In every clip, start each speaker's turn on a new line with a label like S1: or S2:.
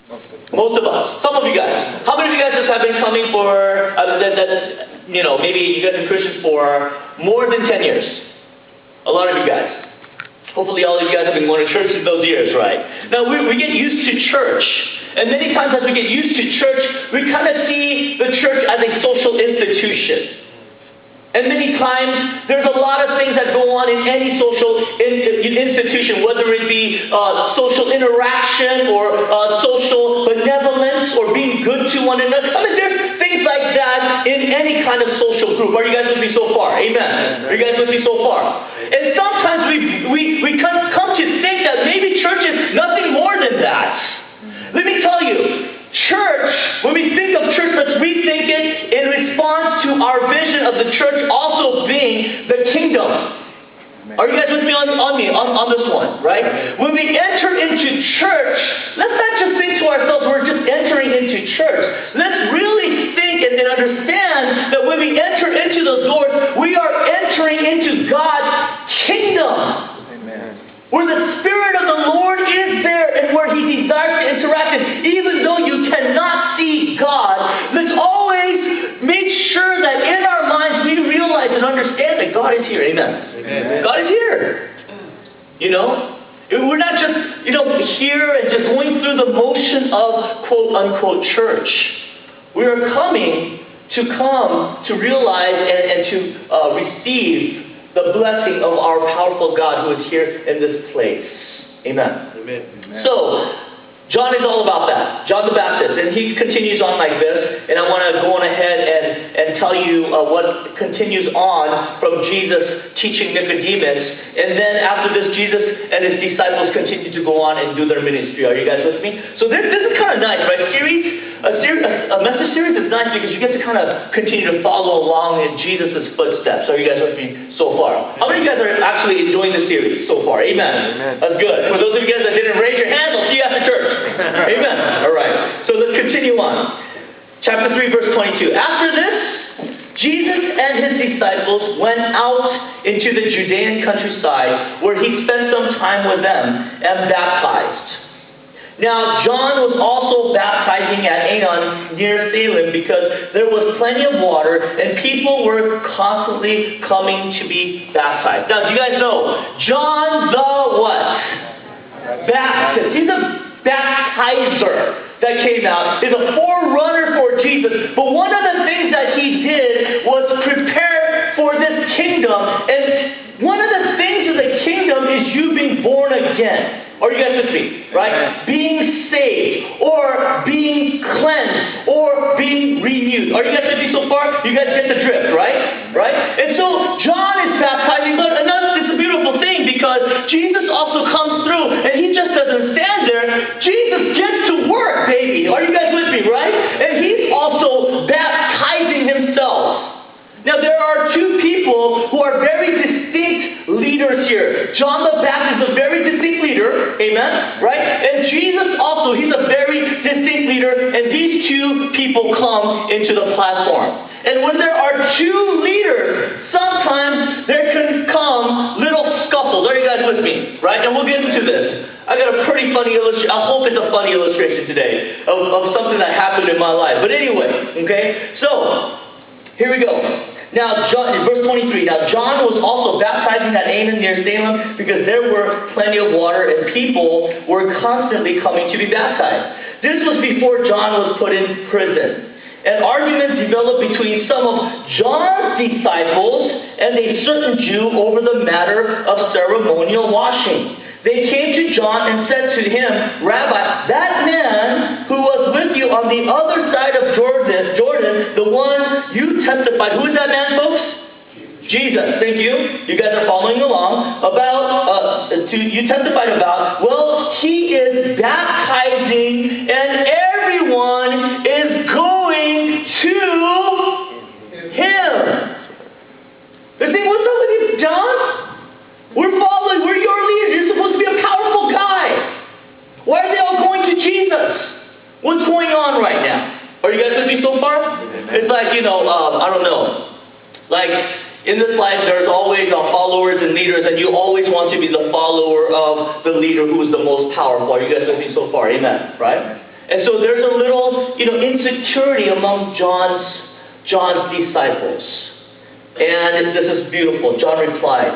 S1: Most of us. Some of you guys. How many of you guys just have been coming for, maybe you guys have been Christians for more than 10 years? A lot of you guys. Hopefully all of you guys have been going to church in those years, right? Now, we get used to church. And many times as we get used to church, we kind of see the church as a social institution. And many times, there's a lot of things that go on in any social institution, whether it be social interaction or social benevolence or being good to one another. I mean, there's things like that in any kind of social group. Are you guys with me so far? Amen. Are you guys with me so far? And sometimes we come to think that maybe church is nothing more than that. Let me tell you, church, when we think of church, let's rethink it in response to our vision of the church also being the kingdom. Are you guys with me on this one, right? When we enter into church, let's not just think to ourselves we're just entering into church. Let's really think and understand that when we enter into those doors, we are entering into God's kingdom. Where the Spirit of the Lord is there and where He desires to interact. And even though you cannot see God, let's always make sure that in our minds we realize and understand that God is here. Amen. Amen. God is here. We're not just, here and just going through the motion of quote-unquote church. We are coming to realize and to receive the blessing of our powerful God who is here in this place. Amen. Amen. So, John is all about that. John the Baptist. And he continues on like this. And I want to go on ahead and tell you what continues on from Jesus teaching Nicodemus. And then after this, Jesus and his disciples continue to go on and do their ministry. Are you guys with me? So this is kind of nice, right? A message series is nice because you get to kind of continue to follow along in Jesus' footsteps. Are you guys with me so far? How many of you guys are actually enjoying the series so far? Amen. Amen. That's good. For those of you guys that didn't raise your hands, I'll see you after church. Amen. All right. So let's continue on. Chapter 3, verse 22. After this, Jesus and his disciples went out into the Judean countryside where he spent some time with them and baptized. Now, John was also baptizing at Aenon near Salem because there was plenty of water and people were constantly coming to be baptized. Now, do you guys know? John the what? Baptist. He's a baptizer that came out. He's a forerunner for Jesus. But one of the things that he did was prepare for this kingdom. And one of the things of the kingdom is you being born again. Are you guys with me? Right? Being saved, or being cleansed, or being renewed. Are you guys with me so far? You guys get the drift, right? Right? And so John is baptizing, but it's a beautiful thing because Jesus also comes through and he just doesn't stand there. Jesus gets to work, baby. Are you guys with me, right? And he's also baptizing himself. Now, there are two people who are very distinct leaders here. John the Baptist is a very distinct leader. Amen? Right? And Jesus also, he's a very distinct leader. And these two people come into the platform. And when there are two leaders, sometimes there can come little scuffles. Are you guys with me? Right? And we'll get into this. I got a pretty funny illustration. I hope it's a funny illustration today of something that happened in my life. But anyway, okay? So, here we go. Now, verse 23. Now, John was also baptizing at Aenon near Salem because there were plenty of water and people were constantly coming to be baptized. This was before John was put in prison. An argument developed between some of John's disciples and a certain Jew over the matter of ceremonial washing. They came to John and said to him, Rabbi, that man who was with you on the other side of Jordan, the one you testified. Who is that man, folks? Jesus. Thank you. You guys are following along. You testified about, well, he is baptizing and everyone is going to him. They think, what's up with you, John? We're following. We're your leaders. You're supposed to be a powerful guy. Why are they all going to Jesus? What's going on right now? Are you guys with me so far? It's like, I don't know. Like, in this life, there's always followers and leaders, and you always want to be the follower of the leader who is the most powerful. Are you guys with me so far? Amen. Right? And so there's a little, insecurity among John's disciples. And this is beautiful. John replied,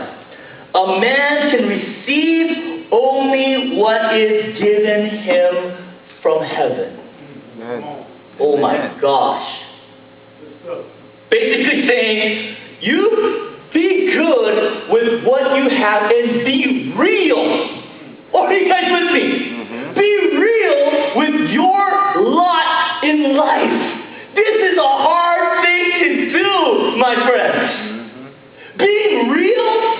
S1: "A man can receive only what is given him from heaven."
S2: Amen.
S1: Oh my gosh. Basically saying, you be good with what you have and be real. Are you guys with me?
S2: Mm-hmm.
S1: Be real with your lot in life. This is a hard thing to do, my friends.
S2: Mm-hmm.
S1: Being real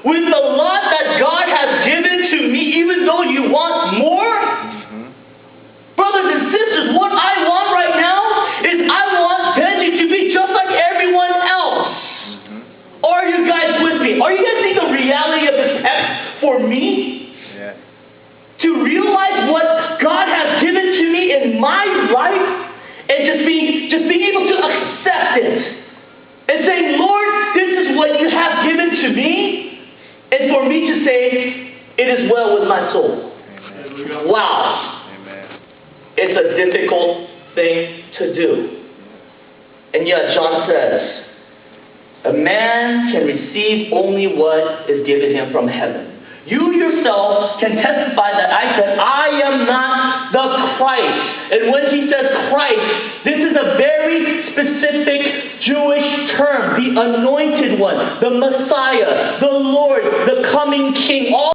S1: with the lot that God has given to me, even though you want more.
S2: Mm-hmm.
S1: Brothers and sisters, what I want right now is I want Benji to be just like everyone else.
S2: Mm-hmm.
S1: Are you guys with me? Are you guys seeing the reality of this text for me?
S2: Yes.
S1: To realize what God has given to me in my life and just being able to accept it. And saying, Lord, this is what you have given to me. And for me to say, it is well with my soul.
S2: Amen.
S1: Wow.
S2: Amen.
S1: It's a difficult thing to do. And yet John says, a man can receive only what is given him from heaven. You yourself can testify that I said, I am not the Christ. And when he says Christ, this is a very specific Jewish term. The anointed one, the Messiah, the Lord, the coming King. All